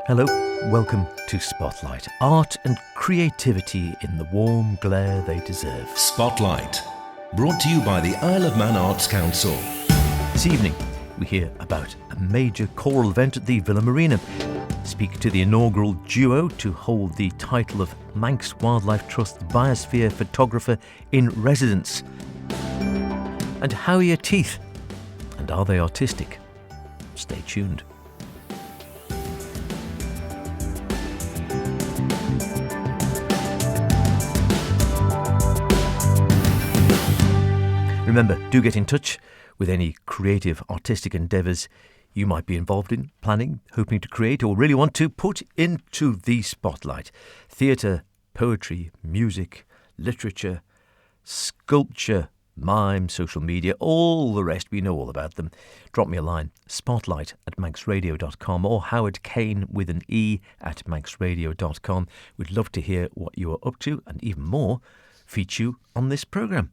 Hello, welcome to Spotlight. Art and creativity in the warm glare they deserve. Spotlight, brought to you by the Isle of Man Arts Council. This evening, we hear about a major choral event at the Villa Marina. Speak to the inaugural duo to hold the title of Manx Wildlife Trust's Biosphere Photographer in Residence. And how are your teeth? And are they artistic? Stay tuned. Remember, do get in touch with any creative artistic endeavours you might be involved in, planning, hoping to create, or really want to put into the spotlight. Theatre, poetry, music, literature, sculpture, mime, social media, all the rest, we know all about them. Drop me a line, spotlight@manxradio.com or Howard Kane with an E at manxradio.com. We'd love to hear what you are up to and even more, feature you on this programme.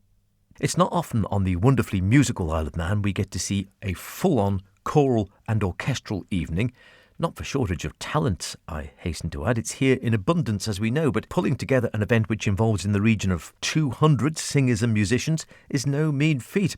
It's not often on the wonderfully musical Isle of Man we get to see a full-on choral and orchestral evening. Not for shortage of talent, I hasten to add. It's here in abundance, as we know, but pulling together an event which involves in the region of 200 singers and musicians is no mean feat.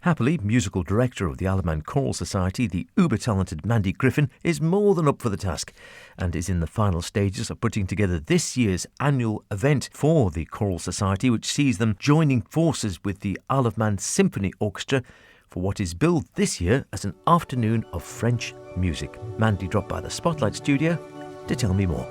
Happily, musical director of the Isle of Man Choral Society, the uber-talented Mandy Griffin, is more than up for the task and is in the final stages of putting together this year's annual event for the Choral Society, which sees them joining forces with the Isle of Man Symphony Orchestra for what is billed this year as an afternoon of French music. Mandy dropped by the Spotlight studio to tell me more.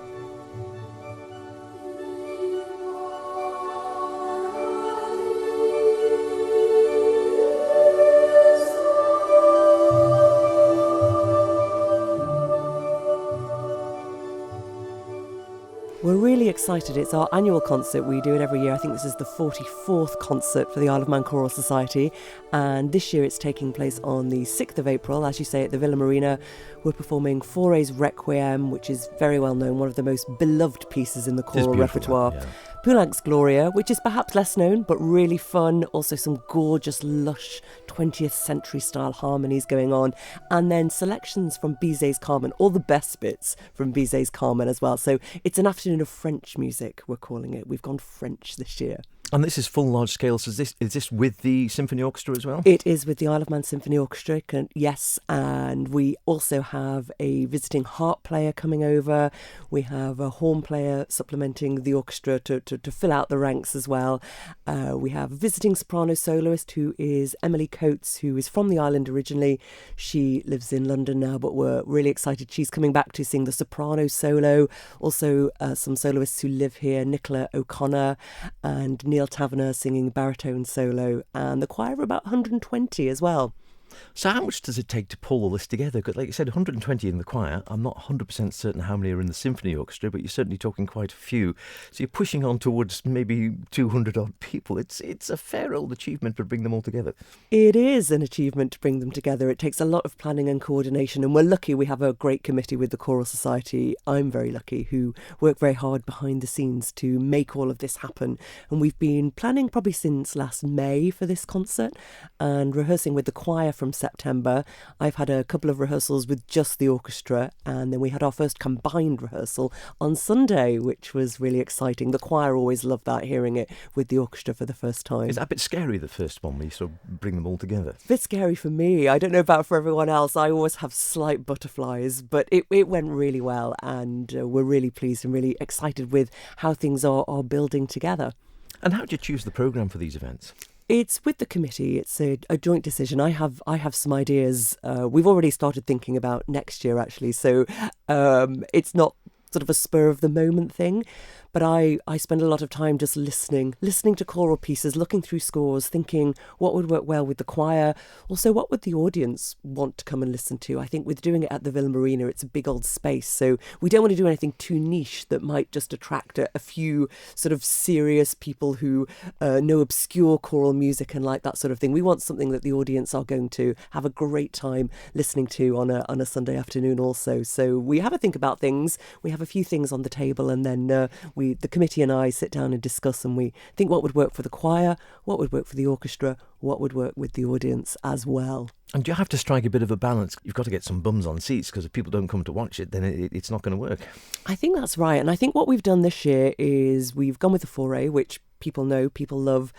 We're really excited. It's our annual concert. We do it every year. I think this is the 44th concert for the Isle of Man Choral Society. And this year it's taking place on the 6th of April, as you say, at the Villa Marina. We're performing Fauré's Requiem, which is very well known, one of the most beloved pieces in the choral repertoire. Yeah. Poulenc's Gloria, which is perhaps less known, but really fun. Also some gorgeous, lush 20th century style harmonies going on. And then selections from Bizet's Carmen, all the best bits from Bizet's Carmen as well. So it's an afternoon of French music, we're calling it. We've gone French this year. And this is full large scale, so is this with the Symphony Orchestra as well? It is with the Isle of Man Symphony Orchestra, yes, and we also have a visiting harp player coming over. We have a horn player supplementing the orchestra to fill out the ranks as well. We have a visiting soprano soloist who is Emily Coates, who is from the island originally. She lives in London now, but we're really excited. She's coming back to sing the soprano solo. Also some soloists who live here, Nicola O'Connor and Neil Taverner singing baritone solo, and the choir of about 120 as well. So how much does it take to pull all this together? Because like you said, 120 in the choir. I'm not 100% certain how many are in the symphony orchestra, but you're certainly talking quite a few. So you're pushing on towards maybe 200 odd people. It's a fair old achievement to bring them all together. It is an achievement to bring them together. It takes a lot of planning and coordination, and we're lucky we have a great committee with the Choral Society. I'm very lucky, who work very hard behind the scenes to make all of this happen. And we've been planning probably since last May for this concert and rehearsing with the choir from September. I've had a couple of rehearsals with just the orchestra, and then we had our first combined rehearsal on Sunday, which was really exciting. The choir always loved that, hearing it with the orchestra for the first time. Is that a bit scary, the first one, when you sort of bring them all together? A bit scary for me. I don't know about for everyone else. I always have slight butterflies, but it went really well, and we're really pleased and really excited with how things are building together. And how do you choose the programme for these events? It's with the committee. It's a joint decision. I have some ideas. We've already started thinking about next year, actually. So it's not sort of a spur of the moment thing. But I spend a lot of time just listening to choral pieces, looking through scores, thinking what would work well with the choir. Also, what would the audience want to come and listen to? I think with doing it at the Villa Marina, it's a big old space. So we don't want to do anything too niche that might just attract a few sort of serious people who know obscure choral music and like that sort of thing. We want something that the audience are going to have a great time listening to on a Sunday afternoon also. So we have a think about things. We have a few things on the table, and then the committee and I sit down and discuss, and we think what would work for the choir, what would work for the orchestra, what would work with the audience as well. And you have to strike a bit of a balance. You've got to get some bums on seats, because if people don't come to watch it, then it's not going to work. I think that's right. And I think what we've done this year is we've gone with the foray, which people know, people love.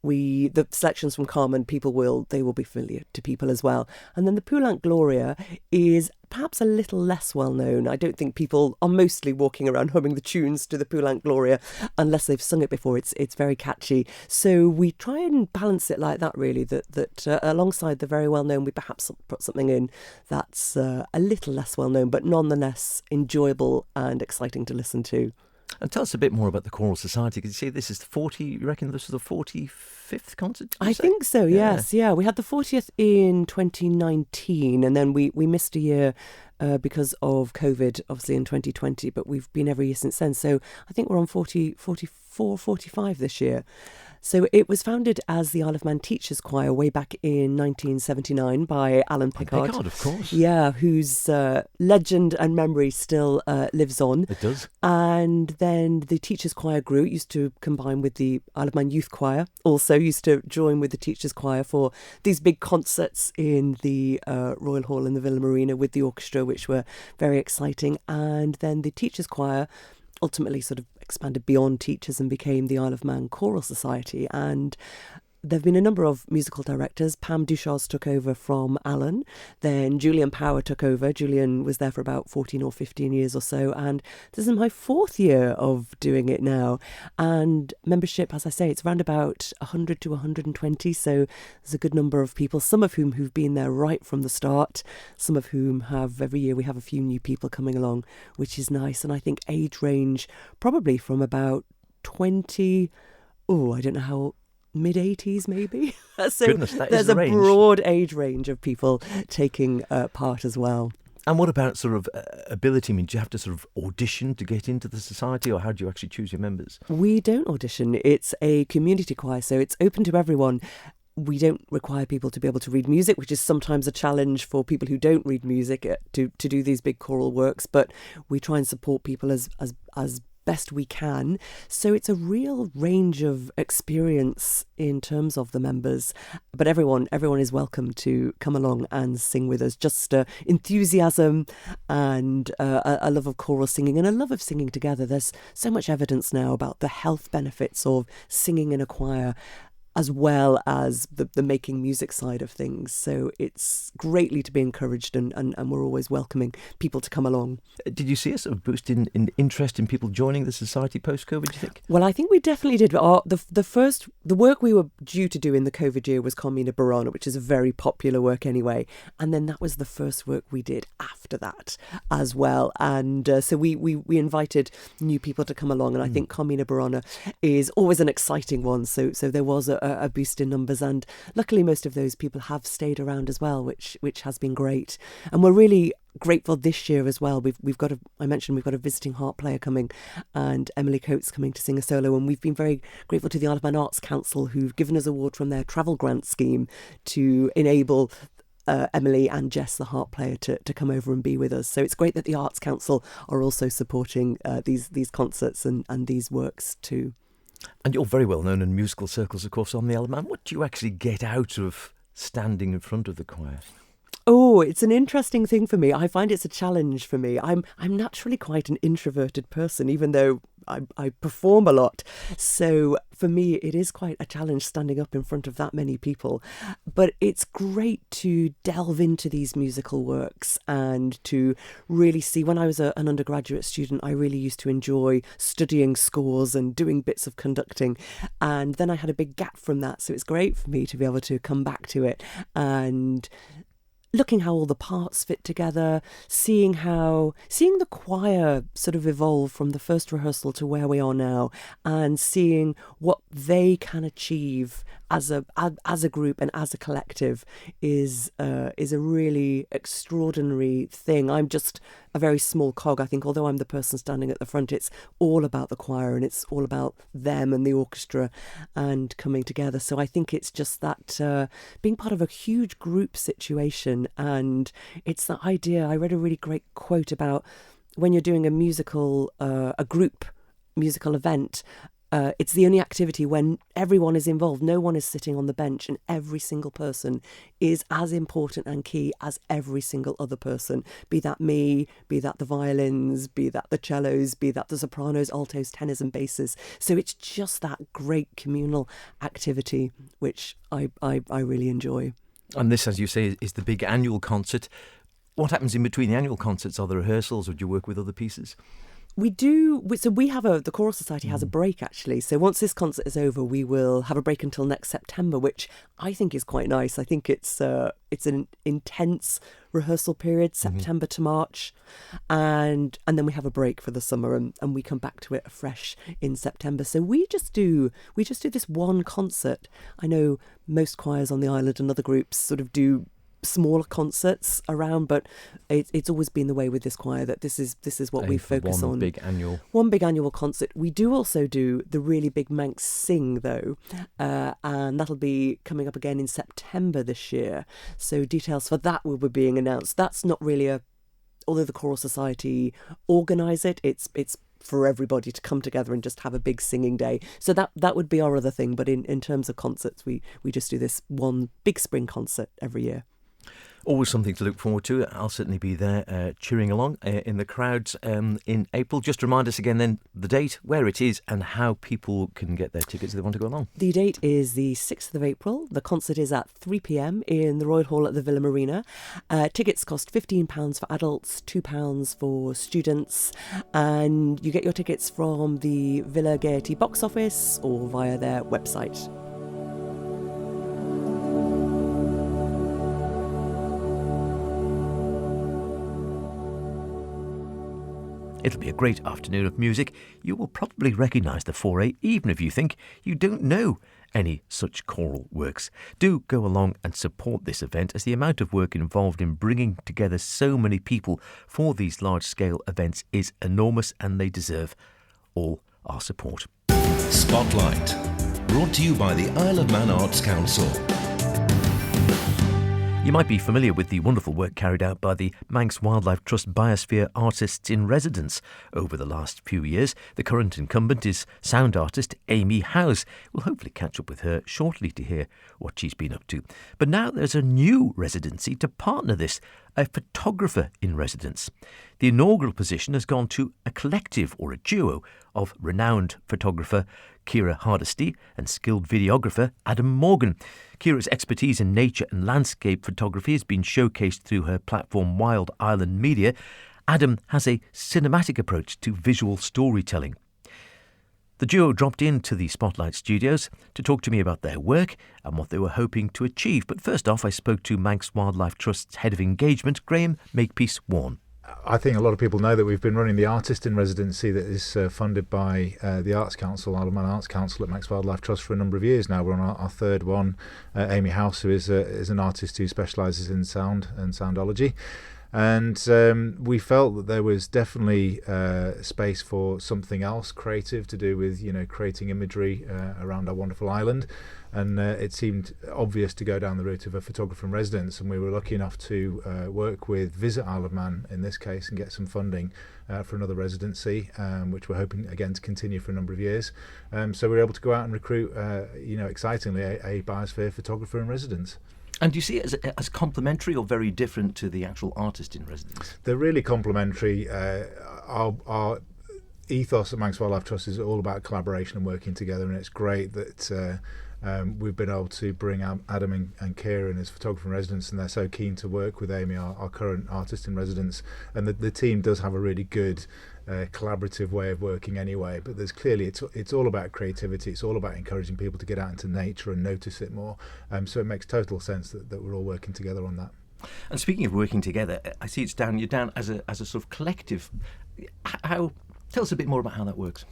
The selections from Carmen, they will be familiar to people as well. And then the Poulenc Gloria is perhaps a little less well known. I don't think people are mostly walking around humming the tunes to the Poulenc Gloria unless they've sung it before. It's very catchy. So we try and balance it like that, really, that alongside the very well known, we perhaps put something in that's a little less well known, but nonetheless enjoyable and exciting to listen to. And tell us a bit more about the Choral Society, because you say this is the 40, you reckon this was the 45th concert? I think so, yes. Yeah. We had the 40th in 2019, and then we missed a year because of COVID, obviously, in 2020, but we've been every year since then. So I think we're on 44, 45 this year. So it was founded as the Isle of Man Teachers Choir way back in 1979 by Alan Pickard. Pickard, of course. Yeah, whose legend and memory still lives on. It does. And then the Teachers Choir grew. It used to combine with the Isle of Man Youth Choir. Also used to join with the Teachers Choir for these big concerts in the Royal Hall and the Villa Marina with the orchestra, which were very exciting. And then the Teachers Choir ultimately sort of expanded beyond teachers and became the Isle of Man Choral Society. And there have been a number of musical directors. Pam Duchas took over from Alan. Then Julian Power took over. Julian was there for about 14 or 15 years or so. And this is my 4th year of doing it now. And membership, as I say, it's around about 100 to 120. So there's a good number of people, some of whom who've been there right from the start, some of whom every year we have a few new people coming along, which is nice. And I think age range probably from about 20, I don't know how, mid-80s maybe. So Goodness, that there's is the a range. broad age range of people taking part as well. And what about sort of ability? I mean, do you have to sort of audition to get into the society, or how do you actually choose your members? We don't audition. It's a community choir, so it's open to everyone. We don't require people to be able to read music, which is sometimes a challenge for people who don't read music to do these big choral works, but we try and support people as best we can. So it's a real range of experience in terms of the members, but everyone is welcome to come along and sing with us. Just enthusiasm and a love of choral singing and a love of singing together. There's so much evidence now about the health benefits of singing in a choir, as well as the making music side of things. So it's greatly to be encouraged, and we're always welcoming people to come along. Did you see a sort of boost in interest in people joining the society post-COVID, do you think? Well, I think we definitely did. The work we were due to do in the COVID year was Carmina Burana, which is a very popular work anyway. And then that was the first work we did after that as well. And so we invited new people to come along. And I think Carmina Burana is always an exciting one. So there was a boost in numbers, and luckily most of those people have stayed around as well, which has been great. And we're really grateful this year as well. We've got a visiting harp player coming, and Emily Coates coming to sing a solo, and we've been very grateful to the Isle of Man Arts Council, who've given us a award from their travel grant scheme to enable Emily and Jess, the harp player, to come over and be with us. So it's great that the Arts Council are also supporting these concerts and these works too. And you're very well known in musical circles, of course, on the Isle of Man. What do you actually get out of standing in front of the choir? Oh, it's an interesting thing for me. I find it's a challenge for me. I'm naturally quite an introverted person, even though I perform a lot. So for me, it is quite a challenge standing up in front of that many people. But it's great to delve into these musical works and to really see. When I was an undergraduate student, I really used to enjoy studying scores and doing bits of conducting. And then I had a big gap from that. So it's great for me to be able to come back to it and looking how all the parts fit together, seeing the choir sort of evolve from the first rehearsal to where we are now, and seeing what they can achieve as a group and as a collective is a really extraordinary thing. I'm just a very small cog. I think although I'm the person standing at the front, it's all about the choir and it's all about them and the orchestra and coming together. So I think it's just that being part of a huge group situation, and it's that idea. I read a really great quote about when you're doing a musical, a group musical event. It's the only activity when everyone is involved. No one is sitting on the bench, and every single person is as important and key as every single other person. Be that me, be that the violins, be that the cellos, be that the sopranos, altos, tenors and basses. So it's just that great communal activity, which I really enjoy. And this, as you say, is the big annual concert. What happens in between the annual concerts? Are there rehearsals, or do you work with other pieces? We do. So we have the Choral Society has a break, actually. So once this concert is over, we will have a break until next September, which I think is quite nice. I think it's an intense rehearsal period, September to March, and then we have a break for the summer, and we come back to it afresh in September. So we just do this one concert. I know most choirs on the island and other groups sort of do smaller concerts around, but it's always been the way with this choir that this is what we focus on. One big annual concert. We do also do the really big Manx Sing, though, and that'll be coming up again in September this year. So details for that will be being announced. That's not really although the Choral Society organise it, it's for everybody to come together and just have a big singing day. So that would be our other thing. But in terms of concerts, we just do this one big spring concert every year. Always something to look forward to. I'll certainly be there cheering along in the crowds in April. Just remind us again then the date, where it is and how people can get their tickets if they want to go along. The date is the 6th of April. The concert is at 3 p.m. in the Royal Hall at the Villa Marina. Tickets cost £15 for adults, £2 for students, and you get your tickets from the Villa Gaiety box office or via their website. It'll be a great afternoon of music. You will probably recognise the foray, even if you think you don't know any such choral works. Do go along and support this event, as the amount of work involved in bringing together so many people for these large-scale events is enormous, and they deserve all our support. Spotlight, brought to you by the Isle of Man Arts Council. You might be familiar with the wonderful work carried out by the Manx Wildlife Trust Biosphere Artists in Residence over the last few years. The current incumbent is sound artist Amy House. We'll hopefully catch up with her shortly to hear what she's been up to. But now there's a new residency to partner this, a photographer in residence. The inaugural position has gone to a collective or a duo of renowned photographer Ciara Hardesty and skilled videographer Adam Morgan. Ciara's expertise in nature and landscape photography has been showcased through her platform Wild Island Media. Adam has a cinematic approach to visual storytelling. The duo dropped into the Spotlight studios to talk to me about their work and what they were hoping to achieve. But first off, I spoke to Manx Wildlife Trust's Head of Engagement, Graham Makepeace-Warne. I think a lot of people know that we've been running the Artist in Residency that is funded by the Arts Council, Isle of Man Arts Council at Manx Wildlife Trust for a number of years now. We're on our third one. Amy House, who is an artist who specialises in sound and soundology. And we felt that there was definitely space for something else creative to do with, creating imagery around our wonderful island. And it seemed obvious to go down the route of a photographer in residence, and we were lucky enough to work with Visit Isle of Man in this case and get some funding for another residency, which we're hoping again to continue for a number of years. So we were able to go out and recruit, excitingly, a Biosphere photographer in residence. And do you see it as complementary or very different to the actual artist in residence? They're really complementary. Our ethos at Manx Wildlife Trust is all about collaboration and working together, and it's great that we've been able to bring Adam and Ciara in as photographer in residence, and they're so keen to work with Amy, our current artist in residence. And the team does have a really good collaborative way of working anyway, but there's clearly it's all about creativity. It's all about encouraging people to get out into nature and notice it more, so it makes total sense that we're all working together on that. And speaking of working together, I see you're down as a sort of collective. Tell us a bit more about how that works.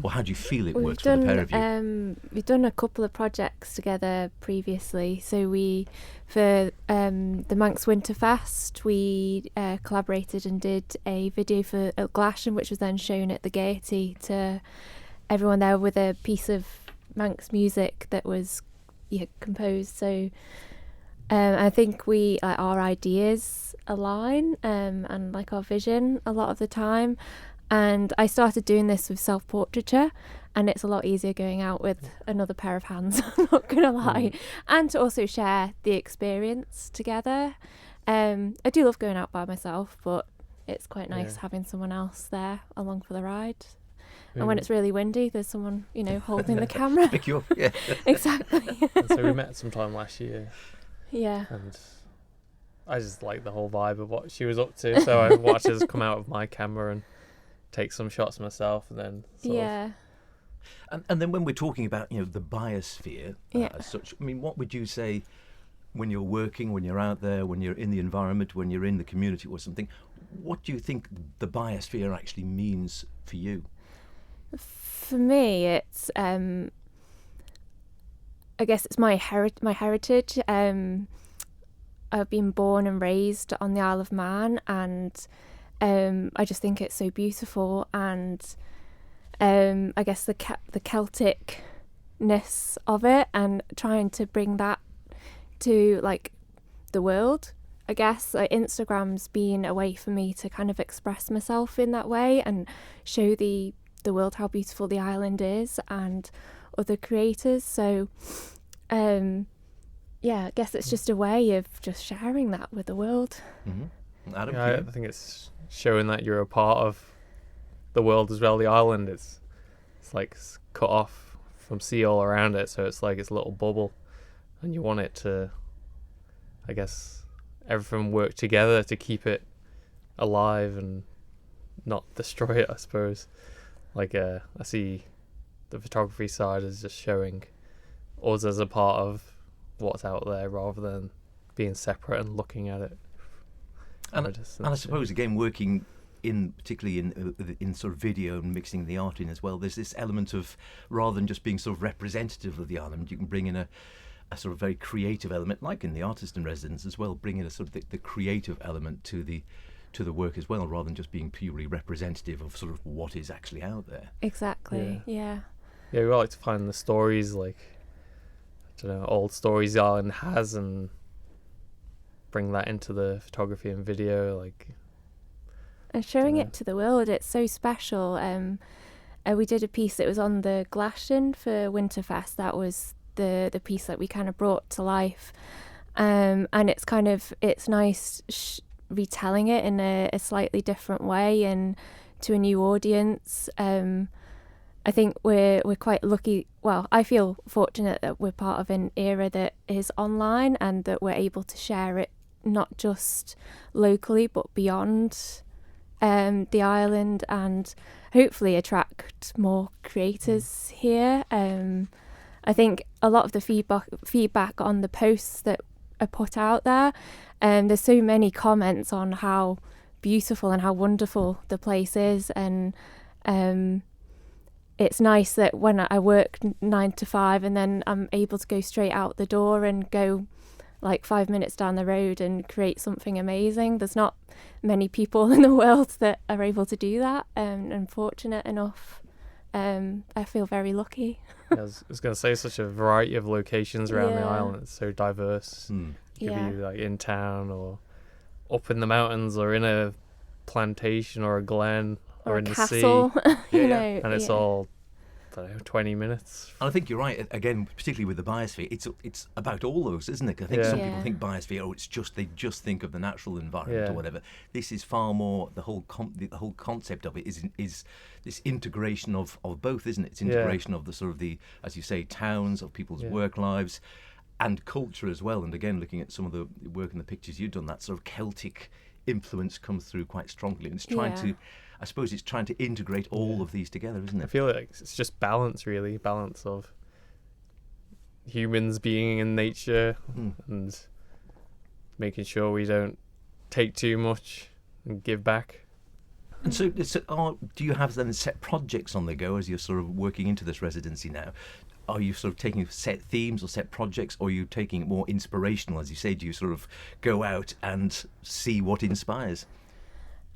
Or how do you feel it works for the pair of you? We've done a couple of projects together previously. So for the Manx Winterfest, we collaborated and did a video for Glashan, which was then shown at the Gaiety to everyone there with a piece of Manx music that was composed. So I think our ideas align and our vision a lot of the time. And I started doing this with self-portraiture, and it's a lot easier going out with another pair of hands, I'm not going to lie. And to also share the experience together. I do love going out by myself, but it's quite nice having someone else there along for the ride. And when it's really windy, there's someone, holding the camera. Pick you up, yeah. Exactly. And so we met sometime last year. Yeah. And I just liked the whole vibe of what she was up to. So I watched her come out of my camera and take some shots myself, and then And then when we're talking about, the biosphere as such, I mean, what would you say when you're working, when you're out there, when you're in the environment, when you're in the community or something, what do you think the biosphere actually means for you? For me, it's I guess it's my heritage. I've been born and raised on the Isle of Man, and I just think it's so beautiful. And I guess the Celticness of it, and trying to bring that to like the world. I guess Instagram's been a way for me to kind of express myself in that way and show the world how beautiful the island is and other creators. So I guess it's just a way of just sharing that with the world. Adam, I think it's showing that you're a part of the world as well. The island is like cut off from sea all around it, so it's like it's a little bubble, and you want it to, I guess, everything work together to keep it alive and not destroy it, I suppose. Like I see the photography side as just showing us as a part of what's out there rather than being separate and looking at it. And I suppose, again, working particularly in sort of video and mixing the art in as well, there's this element of, rather than just being sort of representative of the island, you can bring in a sort of very creative element, like in the artist in residence as well, bring in a sort of the creative element to the work as well, rather than just being purely representative of sort of what is actually out there. Exactly. Yeah, we like to find the stories, like, I don't know, old stories the island has, and bring that into the photography and video, like, and showing it to the world. It's so special. We did a piece that was on the Glacian for Winterfest. That was the piece that we kind of brought to life, and it's nice retelling it in a slightly different way and to a new audience. I think we're quite lucky. Well, I feel fortunate that we're part of an era that is online and that we're able to share it not just locally but beyond the island, and hopefully attract more creators here. I think a lot of the feedback on the posts that are put out there, there's so many comments on how beautiful and how wonderful the place is, and it's nice that when I work 9 to 5 and then I'm able to go straight out the door and go like 5 minutes down the road and create something amazing. There's not many people in the world that are able to do that, and I'm fortunate enough. I feel very lucky. I was going to say, such a variety of locations around the island. It's so diverse. You could be like in town or up in the mountains or in a plantation or a glen or in the castle. sea. And it's all, I don't know, 20 minutes. And I think you're right. Again, particularly with the biosphere, it's about all those, isn't it? I think some people think biosphere, they just think of the natural environment or whatever. This is far more, the whole concept of it is this integration of both, isn't it? It's integration of the sort of the, as you say, towns, of people's work lives, and culture as well. And again, looking at some of the work and the pictures you've done, that sort of Celtic influence comes through quite strongly. And it's trying to, I suppose it's trying to integrate all of these together, isn't it? I feel like it's just balance, really. Balance of humans being in nature and making sure we don't take too much and give back. And so do you have then set projects on the go as you're sort of working into this residency now? Are you sort of taking set themes or set projects, or are you taking it more inspirational, as you say? Do you sort of go out and see what inspires?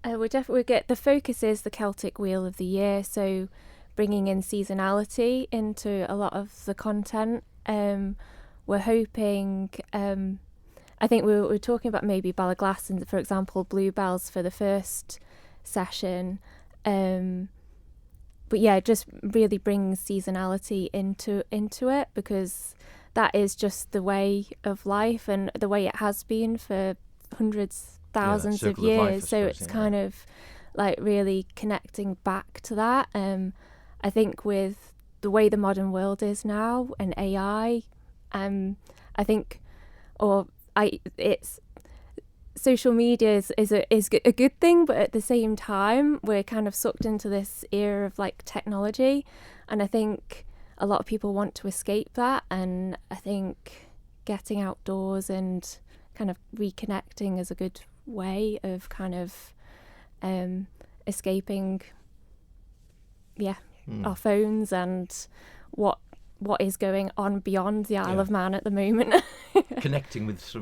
We definitely get, the focus is the Celtic Wheel of the Year, so bringing in seasonality into a lot of the content. We're hoping, I think we were talking about maybe Ballaglass and, for example, bluebells for the first session. But yeah, it just really brings seasonality into it, because that is just the way of life and the way it has been for hundreds, thousands of years. So it's kind of like really connecting back to that. I think with the way the modern world is now and AI, I think, it's social media is a good thing, but at the same time we're kind of sucked into this era of like technology, and I think a lot of people want to escape that, and I think getting outdoors and kind of reconnecting is a good way of kind of escaping our phones and what is going on beyond the Isle of Man at the moment. connecting with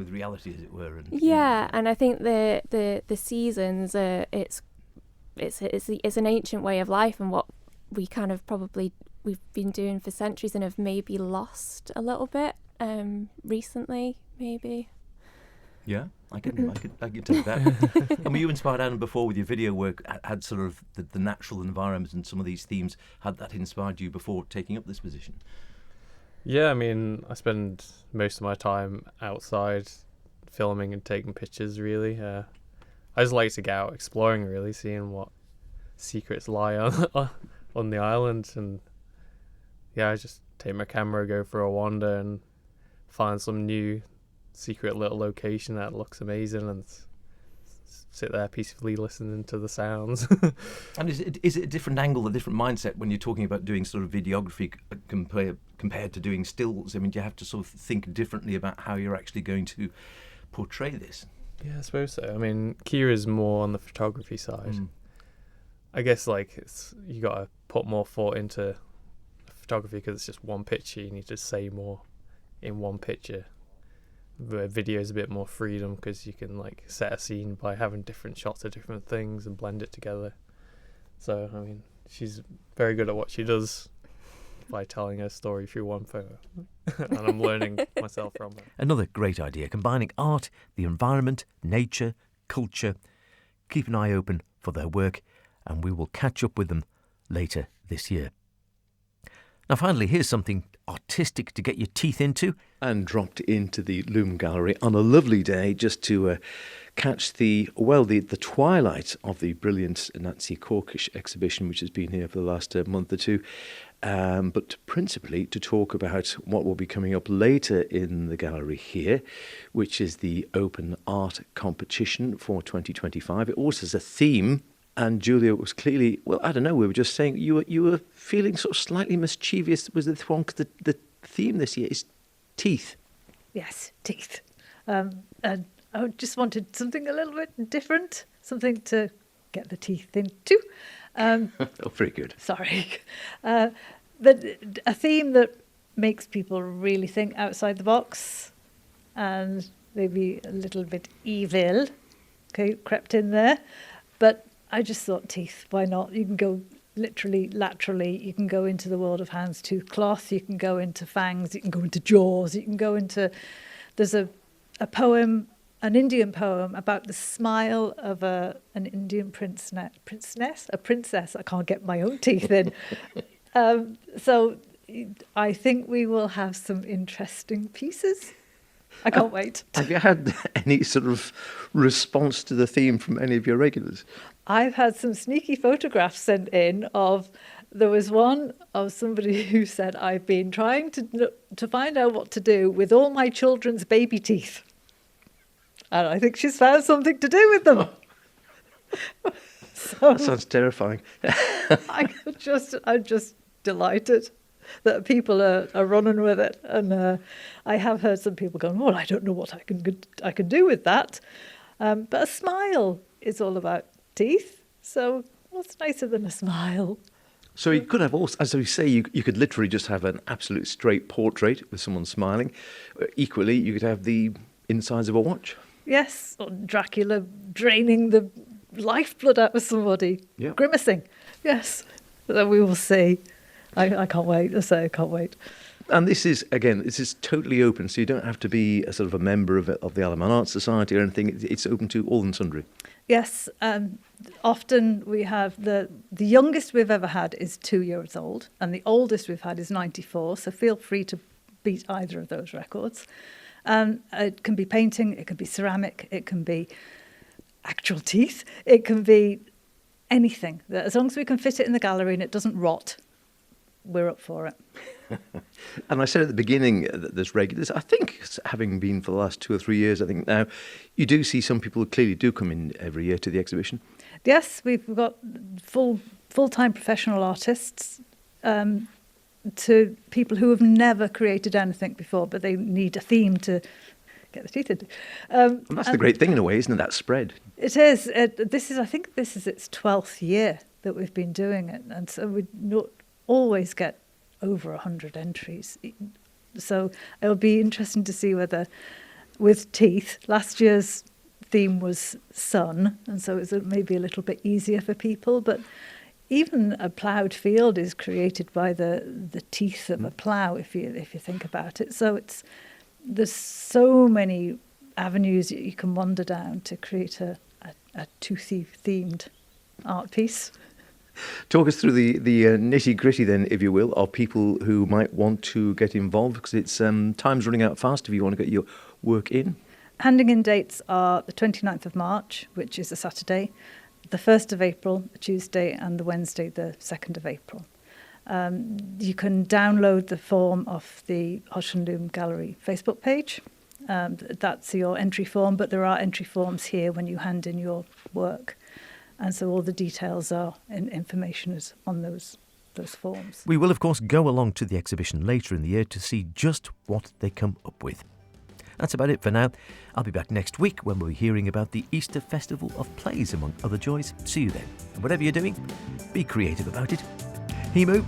reality, as it were. And, and I think the seasons it's an ancient way of life, and what we kind of we've been doing for centuries and have maybe lost a little bit recently, maybe. Yeah, I could take that. And were you inspired, Adam, before with your video work, had sort of the natural environment and some of these themes, had that inspired you before taking up this position? Yeah, I mean, I spend most of my time outside filming and taking pictures, really. I just like to get out exploring, really, seeing what secrets lie on the island. And yeah, I just take my camera, go for a wander and find some new secret little location that looks amazing and sit there peacefully listening to the sounds. And is it a different angle, a different mindset when you're talking about doing sort of videography compared to doing stills? I mean, do you have to sort of think differently about how you're actually going to portray this? Yeah, I suppose so. I mean, Kira's more on the photography side. I guess like you got to put more thought into photography because it's just one picture. You need to say more in one picture. Where video is a bit more freedom because you can like set a scene by having different shots of different things and blend it together. So I mean, she's very good at what she does by telling her story through one photo, and I'm learning myself from her. Another great idea, combining art, the environment, nature, culture. Keep an eye open for their work, and we will catch up with them later this year. Now finally, here's something artistic to get your teeth into. And dropped into the Loom Gallery on a lovely day just to catch the twilight of the brilliant Nancy Corkish exhibition, which has been here for the last month or two. But principally to talk about what will be coming up later in the gallery here, which is the Open Art Competition for 2025. It also has a theme. And Julia was clearly, well, I don't know, we were just saying you were feeling sort of slightly mischievous. Was it one? Because the theme this year is teeth. Yes, teeth. And I just wanted something a little bit different, something to get the teeth into. Oh, very good. Sorry. But a theme that makes people really think outside the box and maybe a little bit evil, crept in there. But I just thought teeth, why not? You can go literally, laterally, you can go into the world of hands, tooth, cloth, you can go into fangs, you can go into jaws, you can go into... There's a poem, an Indian poem about the smile of an Indian princess, I can't get my own teeth in. So I think we will have some interesting pieces. I can't wait. Have you had any sort of response to the theme from any of your regulars? I've had some sneaky photographs sent in of, there was one of somebody who said, I've been trying to find out what to do with all my children's baby teeth. And I think she's found something to do with them. So, that sounds terrifying. I'm just delighted that people are running with it. And I have heard some people going, well, I don't know what I can do with that. But a smile is all about teeth. So what's nicer than a smile? So you could have also, as we say, you could literally just have an absolute straight portrait with someone smiling. Equally, you could have the insides of a watch. Yes, or Dracula draining the lifeblood out of somebody, grimacing. Yes, so we will see. I can't wait. I can't wait. And this is totally open, so you don't have to be a sort of a member of the Isle of Man Arts Society or anything. It's open to all and sundry. Yes, often we have the youngest we've ever had is 2 years old, and the oldest we've had is 94. So feel free to beat either of those records. It can be painting, it can be ceramic, it can be actual teeth, it can be anything. As long as we can fit it in the gallery and it doesn't rot, we're up for it. And I said at the beginning that there's regulars. I think, having been for the last 2 or 3 years, I think now, you do see some people who clearly do come in every year to the exhibition. Yes, we've got full-time professional artists, to people who have never created anything before, but they need a theme to get the teeth into. And that's the great thing in a way, isn't it? That spread. It is. I think this is its 12th year that we've been doing it, and so we always get over 100 entries. So it'll be interesting to see whether, with teeth, last year's theme was sun, and so it's maybe a little bit easier for people, but even a ploughed field is created by the teeth of a plough, if you think about it. So there's so many avenues that you can wander down to create a toothy themed art piece. Talk us through the nitty-gritty then, if you will, of people who might want to get involved, because it's time's running out fast if you want to get your work in. Handing in dates are the 29th of March, which is a Saturday, the 1st of April, a Tuesday, and the Wednesday, the 2nd of April. You can download the form off the Loom Gallery Facebook page. That's your entry form, but there are entry forms here when you hand in your work. And so all the details are and information is on those forms. We will, of course, go along to the exhibition later in the year to see just what they come up with. That's about it for now. I'll be back next week when we'll be hearing about the Easter Festival of Plays, among other joys. See you then. And whatever you're doing, be creative about it. Himu.